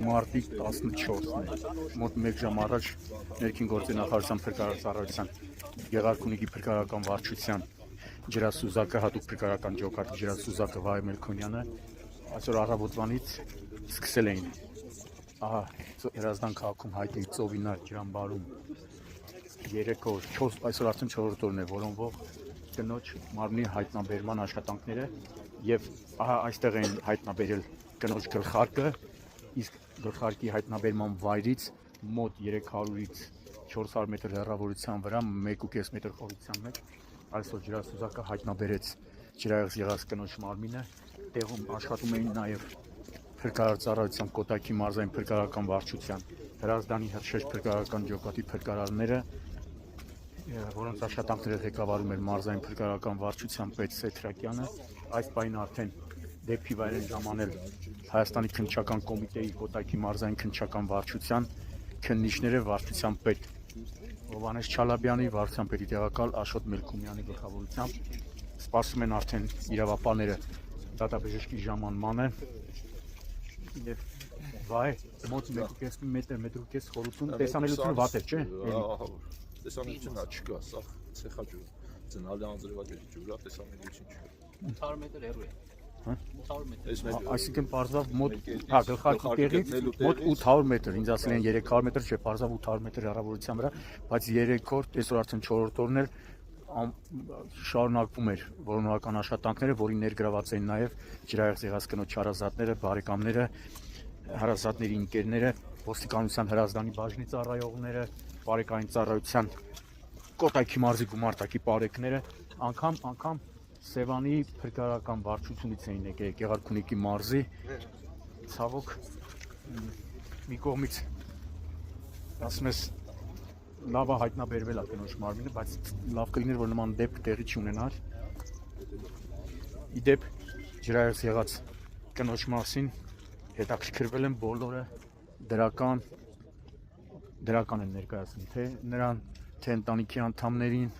Մարտի 14-ն է, մոտ 1 ժամ առաջ ներքին գործի նախարարության փրկարարության Գեղարքունիքի փրկարարական վարչության ջրասուզակը հատուկ փրկարարական ջոկատի ջրասուզակը Վահե Մելքոնյանը այսօր առավոտվանից սկսել էին ահա Հրազդան քաղաքում հայտնի Ծովինար ջրամբարում 3 օր, այսօր արդեն 4-րդ օրն է որոնվող կնոջ մարմնի հայտնաբերման աշխատանքները եւ ահա այստեղ են հայտնաբերել կնոջ գլխարկը, իսկ գլխարկի հայտնաբերման վայրից մոտ 300-ից 400 մետր հեռավորության վրա 1.5 մետր խորության մեջ այսօր ջրասուզակը հայտնաբերեց ջրայեղձ եղած կնոջ մարմինը, տեղում աշխատում էին նաեւ փրկարարծառայության Կոտայքի մարզային փրկարարական վարչության Հրազդանի հրշեջ փրկարարական ջոկատի փրկարարները, որոնց աշխատանքները ղեկավարում էր մարզային փրկարարական վարչության պետ Սեթրակյանը, այս պահին արդեն դեպքի վայր են ժամանել Հայաստանի քննչական կոմիտեի Կոտայքի մարզային քննչական վարչության քննիչները վարչության պետ Հովհաննես Չալաբյանի, վարչության պետի տեղակալ Աշոտ Մելքումյանի գլխավորությամբ սպասում են արդեն իրավապահները դատաբժշկի ժամանմանը եւ վայ մոտ 1.5 մետր խորություն տեսանելիությունը վատ է, չէ՞։ Տեսանելիությունը չկա, սա ցեխա ջուր, ծնալի անձրևաջրի ջուր, տեսանելիություն չկա։ 800 մետր հեռու է։ 800 մետր։ Այսինքն պարզավ մոտ գլխարկի տեղից մոտ 800 մետր, ինձ ասել են 300 մետր, չէ, պարզավ 800 մետր հեռավորության վրա, բայց 3 օր, այսօր արդեն 4-րդ օրն էր, շարունակվում էր որոնական աշխատանքները, որին ներգրաված էին նաև ջրայեղձ եղած կնոջ հարազատները, բարեկամները, հարազատների ընկերները, ոստիկանության Հրազդանի բաժնի ծառայողները, բարեկային ծառայության Կոտայքի մարզի գումարտակի բարեկները, անգամ Սևանի փրկարարական վարչությունից էին եկել Գեղարքունիքի մարզի, ցավոք մի կողմից ասում ես լավ է հայտնաբերվել է կնոջ մարմինը, բայց լավ կլիներ, որ նման դեպք տեղի չունենար։ Իդեպ ջրայեղձ եղած կնոջ մասին հետաքրքրվել են բոլորը, դրական են ներկայացնում թե նրան, թե ընտանիքի անդամներին,